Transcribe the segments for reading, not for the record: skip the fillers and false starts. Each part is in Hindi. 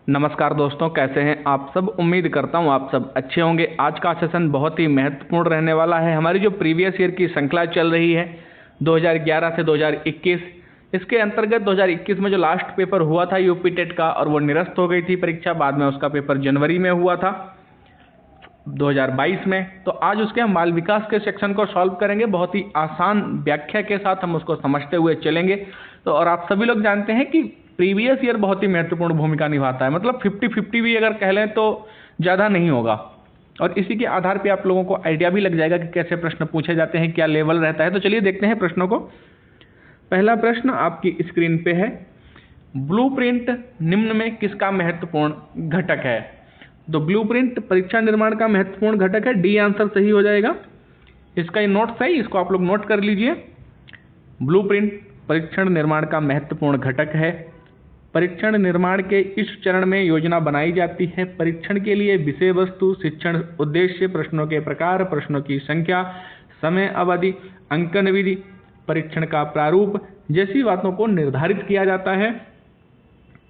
नमस्कार दोस्तों, कैसे हैं आप सब। उम्मीद करता हूं आप सब अच्छे होंगे। आज का सेशन बहुत ही महत्वपूर्ण रहने वाला है। हमारी जो प्रीवियस ईयर की श्रृंखला चल रही है 2011 से 2021, इसके अंतर्गत 2021 में जो लास्ट पेपर हुआ था यूपी टेट का, और वो निरस्त हो गई थी परीक्षा। बाद में उसका पेपर जनवरी में हुआ था 2022 में। तो आज उसके हम बाल विकास के सेक्शन को सॉल्व करेंगे। बहुत ही आसान व्याख्या के साथ हम उसको समझते हुए चलेंगे। तो और आप सभी लोग जानते हैं कि प्रीवियस ईयर बहुत ही महत्वपूर्ण भूमिका निभाता है। मतलब 50-50 भी अगर कह लें तो ज़्यादा नहीं होगा। और इसी के आधार पे आप लोगों को आइडिया भी लग जाएगा कि कैसे प्रश्न पूछे जाते हैं, क्या लेवल रहता है। तो चलिए देखते हैं प्रश्नों को। पहला प्रश्न आपकी स्क्रीन पे है, ब्लूप्रिंट निम्न में किसका महत्वपूर्ण घटक है। तो ब्लूप्रिंट परीक्षा निर्माण का महत्वपूर्ण घटक है। डी आंसर सही हो जाएगा। इसका ये नोट्स है, इसको आप लोग नोट कर लीजिए। ब्लूप्रिंट परीक्षण निर्माण का महत्वपूर्ण घटक है। परीक्षण निर्माण के इस चरण में योजना बनाई जाती है। परीक्षण के लिए विषय वस्तु, शिक्षण उद्देश्य, प्रश्नों के प्रकार, प्रश्नों की संख्या, समय अवधि, अंकन विधि, परीक्षण का प्रारूप जैसी बातों को निर्धारित किया जाता है।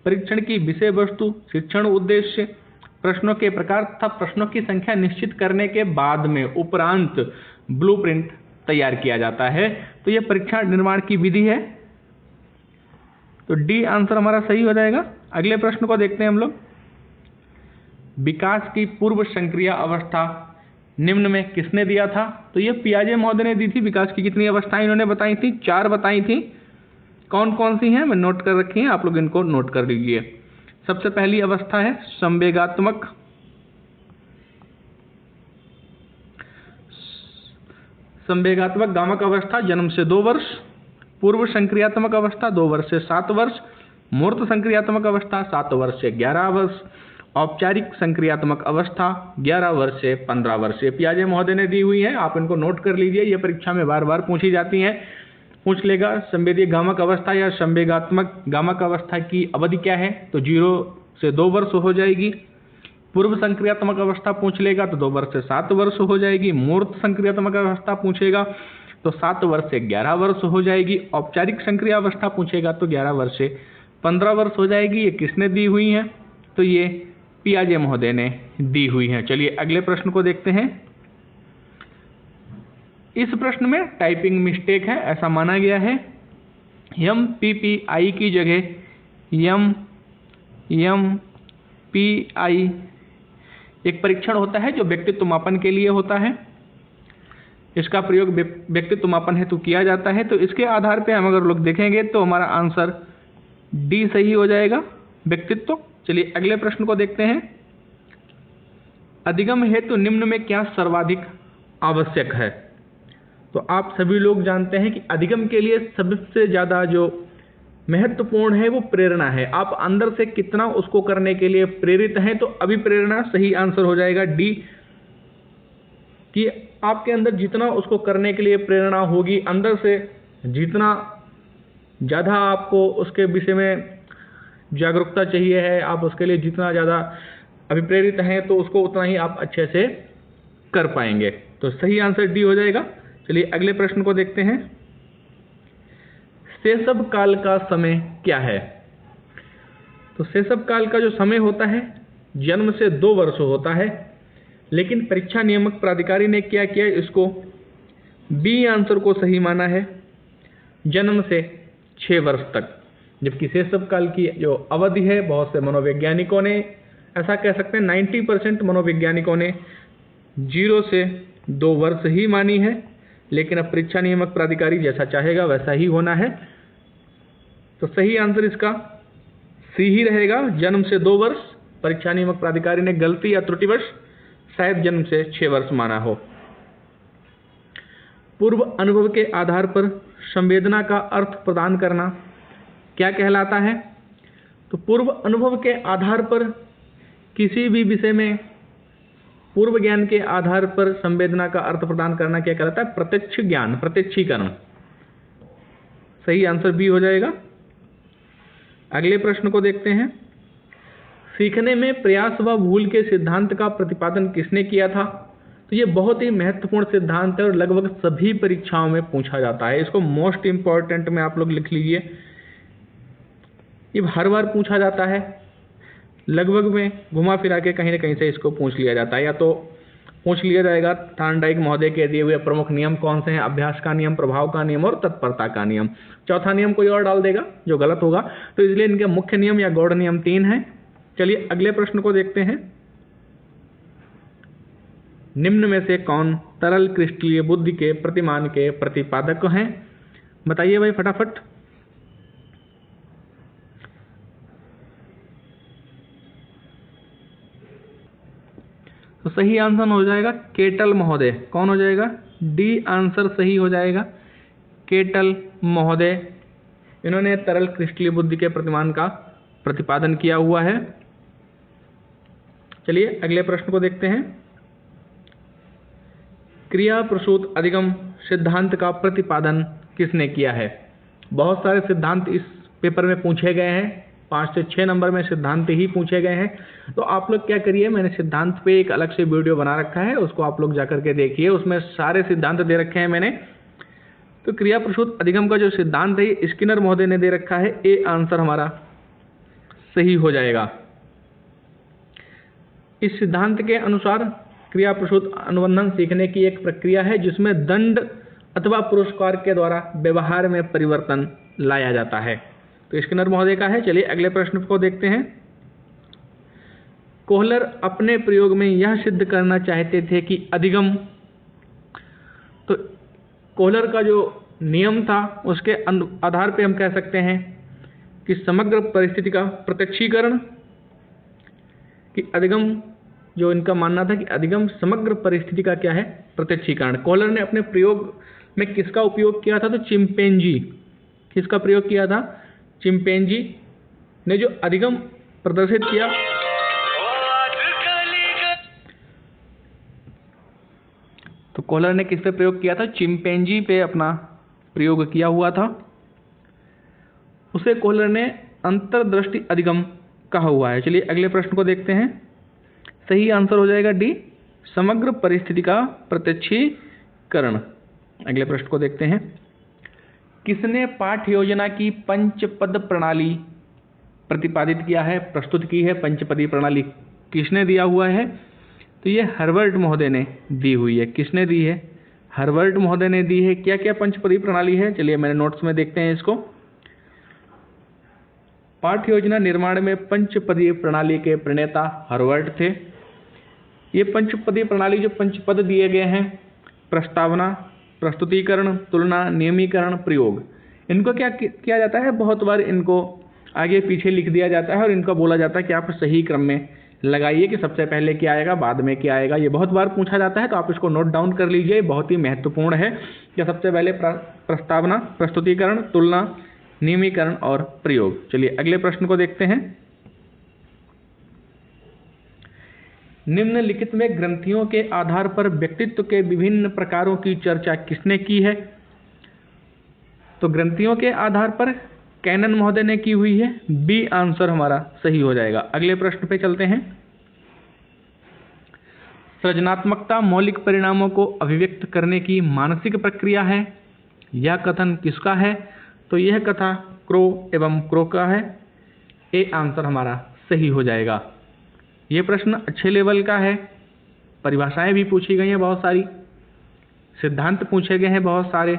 परीक्षण की विषय वस्तु, शिक्षण उद्देश्य, प्रश्नों के प्रकार तथा प्रश्नों की संख्या निश्चित करने के बाद में उपरांत ब्लूप्रिंट तैयार किया जाता है। तो यह परीक्षा निर्माण की विधि है। तो डी आंसर हमारा सही हो जाएगा। अगले प्रश्न को देखते हैं हम लोग। विकास की पूर्व संक्रिय अवस्था निम्न में किसने दिया था। तो ये पियाजे महोदय ने दी थी। विकास की कितनी अवस्थाएं इन्होंने बताई थी? 4 बताई थी। कौन कौन सी हैं मैं नोट कर रखी हैं, आप लोग इनको नोट कर लीजिए। सबसे पहली अवस्था है संवेगात्मक गामक अवस्था, जन्म से 2 वर्ष। पूर्व संक्रियात्मक अवस्था 2 वर्ष से 7 वर्ष। मूर्त संक्रियात्मक अवस्था 7 वर्ष से 11 वर्ष। औपचारिक संक्रियात्मक अवस्था 11 वर्ष से 15 वर्ष। ये पियाजे महोदय ने दी हुई है, आप इनको नोट कर लीजिए। ये परीक्षा में बार बार पूछी जाती हैं। पूछ लेगा संवेदीय गामक अवस्था या संवेगात्मक गामक अवस्था की अवधि क्या है, तो 0 से 2 वर्ष हो जाएगी। पूर्व संक्रियात्मक अवस्था पूछ लेगा तो 2 वर्ष से 7 वर्ष हो जाएगी। मूर्त संक्रियात्मक अवस्था पूछेगा तो 7 वर्ष से 11 वर्ष हो जाएगी। औपचारिक संक्रिया अवस्था पूछेगा तो 11 वर्ष से 15 वर्ष हो जाएगी। ये किसने दी हुई है? तो ये पियाजे महोदय ने दी हुई है। चलिए अगले प्रश्न को देखते हैं। इस प्रश्न में टाइपिंग मिस्टेक है, ऐसा माना गया है। MPPI की जगह MPI एक परीक्षण होता है जो व्यक्तित्व मापन के लिए होता है। इसका प्रयोग व्यक्तित्व मापन हेतु किया जाता है। तो इसके आधार पे हम अगर लोग देखेंगे तो हमारा आंसर डी सही हो जाएगा, व्यक्तित्व। चलिए अगले प्रश्न को देखते हैं। अधिगम हेतु निम्न में क्या सर्वाधिक आवश्यक है। तो आप सभी लोग जानते हैं कि अधिगम के लिए सबसे ज़्यादा जो महत्वपूर्ण है वो प्रेरणा है। आप अंदर से कितना उसको करने के लिए प्रेरित हैं, तो अभिप्रेरणा सही आंसर हो जाएगा डी। कि आपके अंदर जितना उसको करने के लिए प्रेरणा होगी, अंदर से जितना ज़्यादा आपको उसके विषय में जागरूकता चाहिए है, आप उसके लिए जितना ज़्यादा अभिप्रेरित हैं, तो उसको उतना ही आप अच्छे से कर पाएंगे। तो सही आंसर डी हो जाएगा। चलिए अगले प्रश्न को देखते हैं। शैशव काल का समय क्या है। तो शैशव काल का जो समय होता है जन्म से 2 वर्ष होता है, लेकिन परीक्षा नियामक प्राधिकारी ने क्या किया, इसको बी आंसर को सही माना है, जन्म से 6 वर्ष तक। जबकि शैशव काल की जो अवधि है, बहुत से मनोवैज्ञानिकों ने ऐसा कह सकते हैं 90% मनोवैज्ञानिकों ने 0 से 2 वर्ष ही मानी है। लेकिन अब परीक्षा नियामक प्राधिकारी जैसा चाहेगा वैसा ही होना है। तो सही आंसर इसका सी ही रहेगा, जन्म से 2 वर्ष। परीक्षा नियामक प्राधिकारी ने गलती या त्रुटिवश शायद जन्म से 6 वर्ष माना हो। पूर्व अनुभव के आधार पर संवेदना का अर्थ प्रदान करना क्या कहलाता है। तो पूर्व अनुभव के आधार पर किसी भी विषय में पूर्व ज्ञान के आधार पर संवेदना का अर्थ प्रदान करना क्या कहलाता है? प्रत्यक्ष ज्ञान, प्रत्यक्षीकरण। सही आंसर बी हो जाएगा। अगले प्रश्न को देखते हैं। सीखने में प्रयास व भूल के सिद्धांत का प्रतिपादन किसने किया था। तो ये बहुत ही महत्वपूर्ण सिद्धांत है और लगभग सभी परीक्षाओं में पूछा जाता है। इसको मोस्ट इंपॉर्टेंट में आप लोग लिख लीजिए। ये हर बार पूछा जाता है, लगभग में घुमा फिरा के कहीं ना कहीं से इसको पूछ लिया जाता है। या तो पूछ लिया जाएगा थार्नडाइक महोदय के दिए हुए प्रमुख नियम कौन से हैं, अभ्यास का नियम, प्रभाव का नियम और तत्परता का नियम। चौथा नियम कोई और डाल देगा जो गलत होगा, तो इसलिए इनके मुख्य नियम या गौड़ नियम 3 हैं। चलिए अगले प्रश्न को देखते हैं। निम्न में से कौन तरल क्रिस्टलीय बुद्धि के प्रतिमान के प्रतिपादक हैं? बताइए भाई फटाफट। तो सही आंसर हो जाएगा केटल महोदय। कौन हो जाएगा? डी आंसर सही हो जाएगा, केटल महोदय। इन्होंने तरल क्रिस्टलीय बुद्धि के प्रतिमान का प्रतिपादन किया हुआ है। चलिए अगले प्रश्न को देखते हैं। क्रिया प्रसूत अधिगम सिद्धांत का प्रतिपादन किसने किया है? बहुत सारे सिद्धांत इस पेपर में पूछे गए हैं, 5 से 6 नंबर में सिद्धांत ही पूछे गए हैं। तो आप लोग क्या करिए, मैंने सिद्धांत पे एक अलग से वीडियो बना रखा है, उसको आप लोग जाकर के देखिए, उसमें सारे सिद्धांत दे रखे हैं मैंने। तो क्रिया प्रसूत अधिगम का जो सिद्धांत है स्किनर महोदय ने दे रखा है, ए आंसर हमारा सही हो जाएगा। इस सिद्धांत के अनुसार क्रिया प्रसूत अनुबंधन सीखने की एक प्रक्रिया है जिसमें दंड अथवा पुरस्कार के द्वारा व्यवहार में परिवर्तन लाया जाता है। तो स्किनर महोदय का है। चलिए अगले प्रश्न को देखते हैं। कोहलर अपने प्रयोग में यह सिद्ध करना चाहते थे कि अधिगम, तो कोहलर का जो नियम था उसके आधार पे हम कह सकते हैं कि समग्र परिस्थिति का प्रत्यक्षीकरण, कि अधिगम, जो इनका मानना था कि अधिगम समग्र परिस्थिति का क्या है, प्रत्यक्षीकरण। कोहलर ने अपने प्रयोग में किसका उपयोग किया था? तो चिंपैंजी। किसका प्रयोग किया था? चिंपैंजी ने जो अधिगम प्रदर्शित किया, तो कोहलर ने किस पे प्रयोग किया था? चिंपैंजी पे अपना प्रयोग किया हुआ था। उसे कोहलर ने अंतर्दृष्टि अधिगम कहा हुआ है। चलिए अगले प्रश्न को देखते हैं। सही आंसर हो जाएगा डी, समग्र परिस्थिति का प्रत्यक्षीकरण। अगले प्रश्न को देखते हैं। किसने पाठ्य योजना की पंचपद प्रणाली प्रतिपादित किया है, प्रस्तुत की है? पंचपदी प्रणाली किसने दिया हुआ है? तो ये हर्वर्ट महोदय ने दी हुई है। किसने दी है? हर्वर्ट महोदय ने दी है। क्या क्या पंचपदी प्रणाली है? चलिए मेरे नोट्स में देखते हैं इसको। पाठ्य योजना निर्माण में पंचपदी प्रणाली के प्रणेता हर्वर्ट थे। ये पंचपदी प्रणाली, जो पंचपद दिए गए हैं, प्रस्तावना, प्रस्तुतिकरण, तुलना, नियमीकरण, प्रयोग, इनको क्या किया जाता है? बहुत बार इनको आगे पीछे लिख दिया जाता है और इनको बोला जाता है कि आप सही क्रम में लगाइए कि सबसे पहले क्या आएगा, बाद में क्या आएगा। ये बहुत बार पूछा जाता है, तो आप इसको नोट डाउन कर लीजिए, बहुत ही महत्वपूर्ण है कि सबसे पहले प्रस्तावना, प्रस्तुतिकरण, तुलना, नियमीकरण और प्रयोग। चलिए अगले प्रश्न को देखते हैं। निम्नलिखित में ग्रंथियों के आधार पर व्यक्तित्व के विभिन्न प्रकारों की चर्चा किसने की है? तो ग्रंथियों के आधार पर कैनन महोदय ने की हुई है। बी आंसर हमारा सही हो जाएगा। अगले प्रश्न पे चलते हैं। सृजनात्मकता मौलिक परिणामों को अभिव्यक्त करने की मानसिक प्रक्रिया है। यह कथन किसका है? तो यह कथा क्रो एवं क्रो का है। ए आंसर हमारा सही हो जाएगा। ये प्रश्न अच्छे लेवल का है, परिभाषाएं भी पूछी गई हैं बहुत सारी, सिद्धांत पूछे गए हैं बहुत सारे,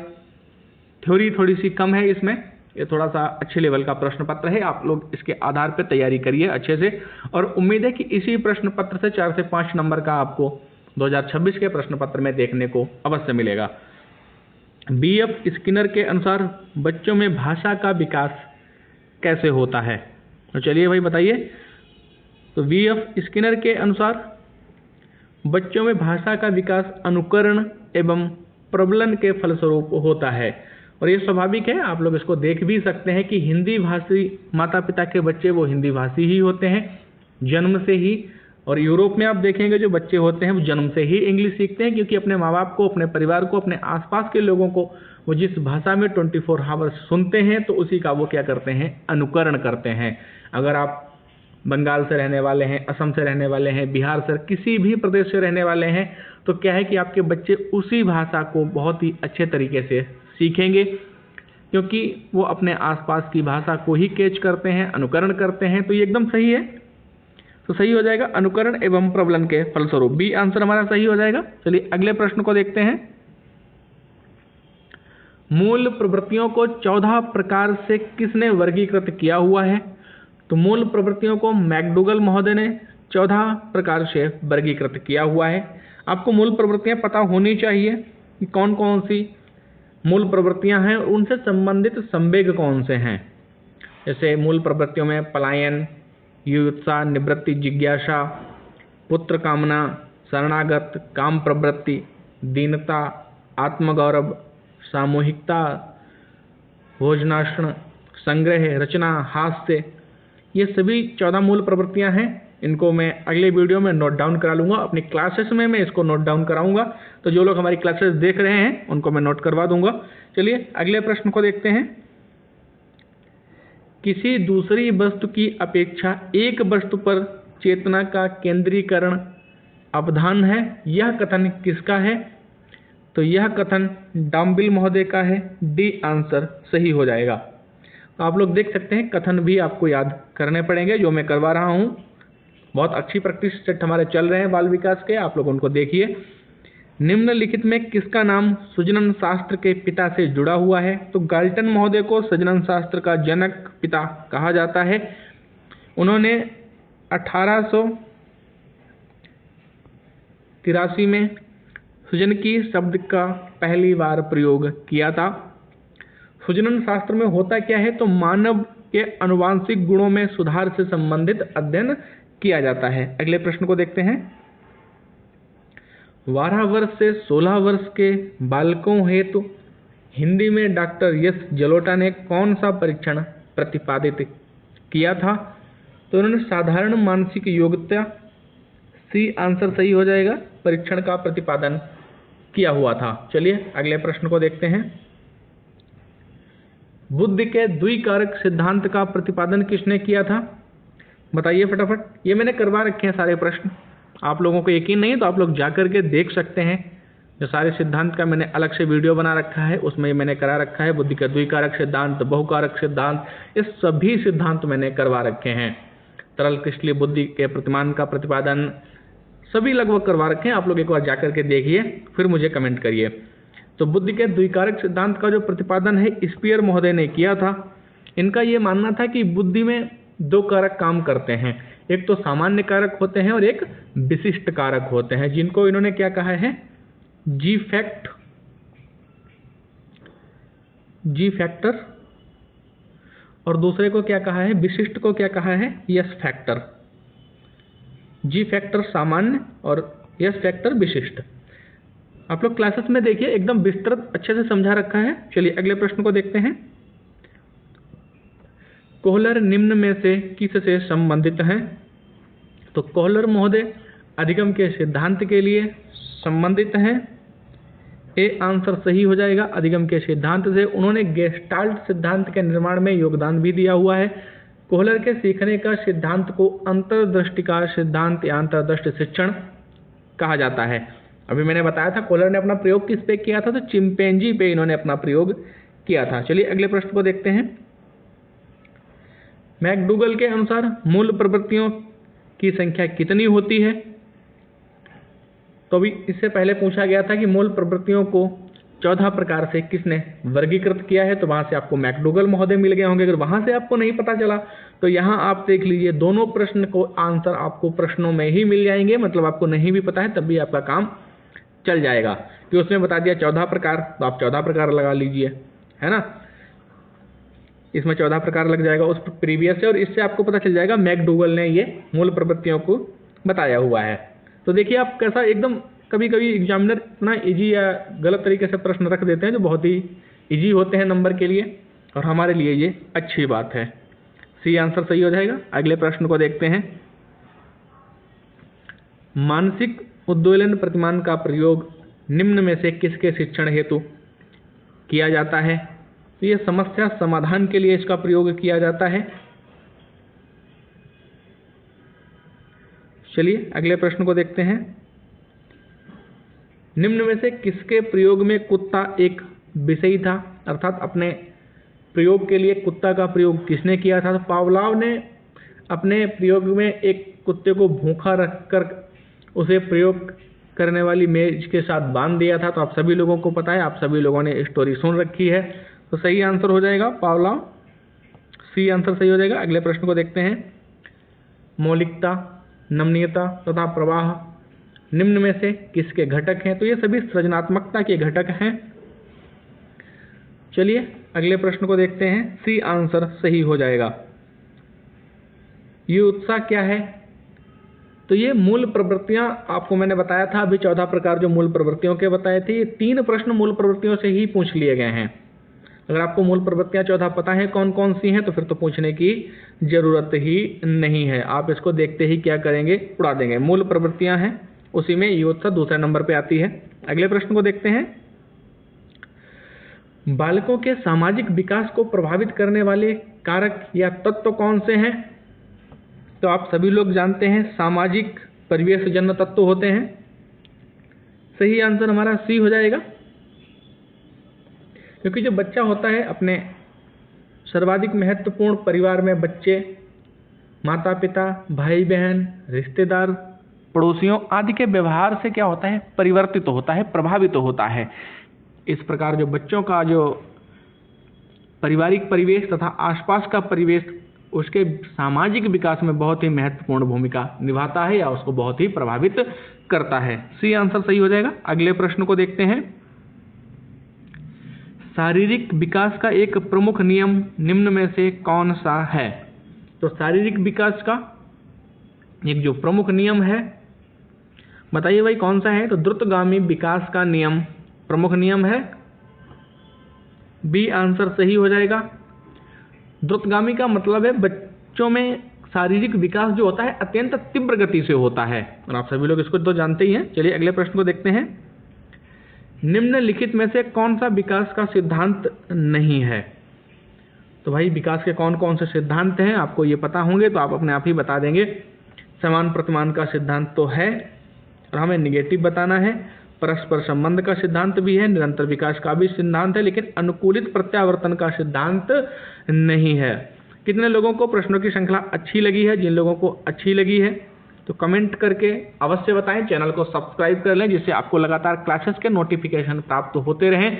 थ्योरी थोड़ी सी कम है इसमें। ये थोड़ा सा अच्छे लेवल का प्रश्न पत्र है, आप लोग इसके आधार पर तैयारी करिए अच्छे से। और उम्मीद है कि इसी प्रश्न पत्र से 4 से 5 नंबर का आपको 2026 के प्रश्न पत्र में देखने को अवश्य मिलेगा। B.F. स्किनर के अनुसार बच्चों में भाषा का विकास कैसे होता है? तो चलिए भाई बताइए। तो B.F. स्किनर के अनुसार बच्चों में भाषा का विकास अनुकरण एवं प्रबलन के फलस्वरूप होता है। और ये स्वाभाविक है, आप लोग इसको देख भी सकते हैं कि हिंदी भाषी माता पिता के बच्चे वो हिंदी भाषी ही होते हैं जन्म से ही। और यूरोप में आप देखेंगे जो बच्चे होते हैं वो जन्म से ही इंग्लिश सीखते हैं, क्योंकि अपने माँ बाप को, अपने परिवार को, अपने आसपास के लोगों को वो जिस भाषा में 24 आवर्स सुनते हैं तो उसी का वो क्या करते हैं, अनुकरण करते हैं। अगर आप बंगाल से रहने वाले हैं, असम से रहने वाले हैं, बिहार से, किसी भी प्रदेश से रहने वाले हैं, तो क्या है कि आपके बच्चे उसी भाषा को बहुत ही अच्छे तरीके से सीखेंगे, क्योंकि वो अपने आसपास की भाषा को ही कैच करते हैं, अनुकरण करते हैं। तो ये एकदम सही है। तो सही हो जाएगा अनुकरण एवं प्रबलन के फलस्वरूप, बी आंसर हमारा सही हो जाएगा। चलिए अगले प्रश्न को देखते हैं। मूल प्रवृत्तियों को 14 प्रकार से किसने वर्गीकृत किया हुआ है? तो मूल प्रवृत्तियों को मैकडूगल महोदय ने 14 प्रकार से वर्गीकृत किया हुआ है। आपको मूल प्रवृत्तियां पता होनी चाहिए कि कौन कौन सी मूल प्रवृत्तियां हैं, उनसे संबंधित संवेग कौन से हैं। जैसे मूल प्रवृत्तियों में पलायन, युत्सा, निवृत्ति, जिज्ञासा, पुत्र कामना, शरणागत, काम प्रवृत्ति, दीनता, आत्मगौरव, सामूहिकता, भोजनाशण, संग्रह, रचना, हास्य, ये सभी 14 मूल प्रवृत्तियां हैं। इनको मैं अगले वीडियो में नोट डाउन करा लूँगा, अपनी क्लासेस में मैं इसको नोट डाउन कराऊंगा। तो जो लोग हमारी क्लासेस देख रहे हैं उनको मैं नोट करवा दूंगा। चलिए अगले प्रश्न को देखते हैं। किसी दूसरी वस्तु की अपेक्षा एक वस्तु पर चेतना का केंद्रीकरण अवधान है, यह कथन किसका है? तो यह कथन डाम्बिल महोदय का है, डी आंसर सही हो जाएगा। तो आप लोग देख सकते हैं कथन भी आपको याद करने पड़ेंगे जो मैं करवा रहा हूँ। बहुत अच्छी प्रैक्टिस सेट हमारे चल रहे हैं बाल विकास के, आप लोग उनको देखिए। निम्नलिखित में किसका नाम सुजनन शास्त्र के पिता से जुड़ा हुआ है? तो गाल्टन महोदय को सुजनन शास्त्र का जनक पिता कहा जाता है। उन्होंने 1883 में सुजनकी शब्द का पहली बार प्रयोग किया था। सुजनन शास्त्र में होता क्या है? तो मानव के आनुवांशिक गुणों में सुधार से संबंधित अध्ययन किया जाता है। अगले प्रश्न को देखते हैं। 12 वर्ष से 16 वर्ष के बालकों हेतु हिंदी में डॉक्टर एस जलोटा ने कौन सा परीक्षण प्रतिपादित किया था? तो उन्होंने साधारण मानसिक योग्यता, सी आंसर सही हो जाएगा, परीक्षण का प्रतिपादन किया हुआ था। चलिए अगले प्रश्न को देखते हैं। बुद्धि के द्विकारक सिद्धांत का प्रतिपादन किसने किया था? बताइए फटाफट। ये मैंने करवा रखे हैं सारे प्रश्न, आप लोगों को यकीन नहीं तो आप लोग जाकर के देख सकते हैं। जो सारे सिद्धांत का मैंने अलग से वीडियो बना रखा है उसमें मैंने करा रखा है। बुद्धि का द्विकारक सिद्धांत, बहुकारक सिद्धांत, ये सभी सिद्धांत मैंने करवा रखे हैं। तरल क्रिस्टलीय बुद्धि के प्रतिमान का प्रतिपादन सभी लगभग करवा रखे हैं। आप लोग एक बार जाकर के देखिए फिर मुझे कमेंट करिए। तो बुद्धि के द्विकारक सिद्धांत का जो प्रतिपादन है स्पीयर महोदय ने किया था। इनका ये मानना था कि बुद्धि में 2 कारक काम करते हैं, एक तो सामान्य कारक होते हैं और एक विशिष्ट कारक होते हैं, जिनको इन्होंने क्या कहा है? जी फैक्टर, और दूसरे को क्या कहा है? विशिष्ट को क्या कहा है? Yes factor. जी फैक्टर सामान्य और यस फैक्टर विशिष्ट। आप लोग क्लासेस में देखिए एकदम विस्तृत अच्छे से समझा रखा है। चलिए अगले प्रश्न को देखते हैं। कोहलर निम्न में से किससे संबंधित हैं? तो कोहलर महोदय अधिगम के सिद्धांत के लिए संबंधित हैं, ए आंसर सही हो जाएगा। अधिगम के सिद्धांत से उन्होंने गेस्टाल्ट सिद्धांत के निर्माण में योगदान भी दिया हुआ है। कोहलर के सीखने का सिद्धांत को अंतर्दृष्टि का सिद्धांत या अंतर्दृष्टि शिक्षण कहा जाता है। अभी मैंने बताया था कोहलर ने अपना प्रयोग किस पे किया था? तो चिंपैंजी पे इन्होंने अपना प्रयोग किया था। चलिए अगले प्रश्न को देखते हैं। मैकडूगल के अनुसार मूल प्रवृत्तियों की संख्या कितनी होती है? तो अभी इससे पहले पूछा गया था कि मूल प्रवृत्तियों को 14 प्रकार से किसने वर्गीकृत किया है, तो वहां से आपको मैकडूगल महोदय मिल गए होंगे। अगर वहां से आपको नहीं पता चला तो यहाँ आप देख लीजिए, दोनों प्रश्न को आंसर आपको प्रश्नों में ही मिल जाएंगे। मतलब आपको नहीं भी पता है तब भी आपका काम चल जाएगा, कि उसने बता दिया 14 प्रकार, तो आप 14 प्रकार लगा लीजिए, है ना। इसमें 14 प्रकार लग जाएगा उस प्रीवियस से, और इससे आपको पता चल जाएगा मैकडूगल ने ये मूल प्रवृत्तियों को बताया हुआ है। तो देखिए आप कैसा एकदम कभी कभी एग्जामिनर इतना इजी या गलत तरीके से प्रश्न रख देते हैं जो बहुत ही इजी होते हैं नंबर के लिए, और हमारे लिए ये अच्छी बात है। सी आंसर सही हो जाएगा। अगले प्रश्न को देखते हैं। मानसिक उद्दोलन प्रतिमान का प्रयोग निम्न में से किसके शिक्षण हेतु किया जाता है? तो ये समस्या समाधान के लिए इसका प्रयोग किया जाता है। चलिए अगले प्रश्न को देखते हैं। निम्न में से किसके प्रयोग में कुत्ता एक विषय था? अर्थात अपने प्रयोग के लिए कुत्ता का प्रयोग किसने किया था? तो पावलोव ने अपने प्रयोग में एक कुत्ते को भूखा रखकर उसे प्रयोग करने वाली मेज के साथ बांध दिया था। तो आप सभी लोगों को पता है, आप सभी लोगों ने स्टोरी सुन रखी है। तो सही आंसर हो जाएगा पावला, सी आंसर सही हो जाएगा। अगले प्रश्न को देखते हैं। मौलिकता, नमनीयता तथा प्रवाह निम्न में से किसके घटक हैं? तो ये सभी सृजनात्मकता के घटक हैं। चलिए अगले प्रश्न को देखते हैं। सी आंसर सही हो जाएगा। ये उत्साह क्या है? तो ये मूल प्रवृत्तियां आपको मैंने बताया था अभी 14 प्रकार जो मूल प्रवृत्तियों के बताए थे। ये 3 प्रश्न मूल प्रवृत्तियों से ही पूछ लिए गए हैं। अगर आपको मूल प्रवृत्तियां 14 पता है कौन कौन सी हैं तो फिर तो पूछने की जरूरत ही नहीं है। आप इसको देखते ही क्या करेंगे, उड़ा देंगे। मूल प्रवृत्तियां हैं, उसी में ये उत्साह दूसरे नंबर पे आती है। अगले प्रश्न को देखते हैं। बालकों के सामाजिक विकास को प्रभावित करने वाले कारक या तत्व कौन से हैं? तो आप सभी लोग जानते हैं सामाजिक परिवेश जन्य तत्व होते हैं। सही आंसर हमारा सी हो जाएगा, क्योंकि जो बच्चा होता है अपने सर्वाधिक महत्वपूर्ण परिवार में बच्चे, माता पिता, भाई बहन, रिश्तेदार, पड़ोसियों आदि के व्यवहार से क्या होता है, परिवर्तित होता है, प्रभावित होता है। इस प्रकार जो बच्चों का जो पारिवारिक परिवेश तथा आसपास का परिवेश उसके सामाजिक विकास में बहुत ही महत्वपूर्ण भूमिका निभाता है या उसको बहुत ही प्रभावित करता है। सी आंसर सही हो जाएगा। अगले प्रश्न को देखते हैं। शारीरिक विकास का एक प्रमुख नियम निम्न में से कौन सा है? तो शारीरिक विकास का एक जो प्रमुख नियम है, बताइए भाई कौन सा है? तो द्रुतगामी विकास का नियम प्रमुख नियम है। बी आंसर सही हो जाएगा। द्रुतगामी का मतलब है बच्चों में शारीरिक विकास जो होता है अत्यंत तीव्र गति से होता है, और आप सभी लोग इसको तो जानते ही हैं। चलिए अगले प्रश्न को देखते हैं। निम्नलिखित में से कौन सा विकास का सिद्धांत नहीं है? तो भाई विकास के कौन कौन से सिद्धांत हैं आपको ये पता होंगे तो आप अपने आप ही बता देंगे। समान प्रतिमान का सिद्धांत तो है और हमें निगेटिव बताना है। परस्पर संबंध का सिद्धांत भी है, निरंतर विकास का भी सिद्धांत है, लेकिन अनुकूलित प्रत्यावर्तन का सिद्धांत नहीं है। कितने लोगों को प्रश्नों की श्रृंखला अच्छी लगी है? जिन लोगों को अच्छी लगी है तो कमेंट करके अवश्य बताएं। चैनल को सब्सक्राइब कर लें जिससे आपको लगातार क्लासेस के नोटिफिकेशन प्राप्त होते रहें।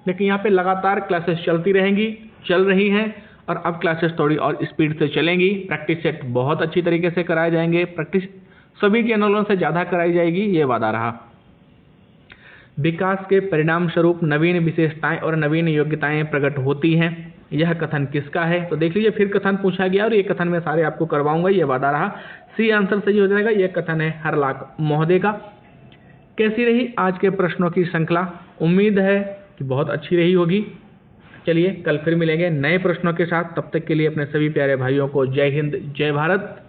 लेकिन यहाँ पे लगातार क्लासेस चलती रहेंगी, चल रही हैं, और अब क्लासेस थोड़ी और स्पीड से चलेंगी। प्रैक्टिस सेट बहुत अच्छी तरीके से कराए जाएंगे, प्रैक्टिस सभी चैनलों से ज़्यादा कराई जाएगी, ये वादा रहा। विकास के परिणाम स्वरूप नवीन विशेषताएं और नवीन योग्यताएं प्रकट होती हैं। यह कथन किसका है? तो देख लीजिए फिर कथन पूछा गया और ये कथन मैं सारे आपको करवाऊंगा, ये वादा रहा। सी आंसर सही हो जाएगा। यह कथन है हरलाख महोदय का। कैसी रही आज के प्रश्नों की श्रृंखला? उम्मीद है कि बहुत अच्छी रही होगी। चलिए कल फिर मिलेंगे नए प्रश्नों के साथ। तब तक के लिए अपने सभी प्यारे भाइयों को जय हिंद, जय भारत।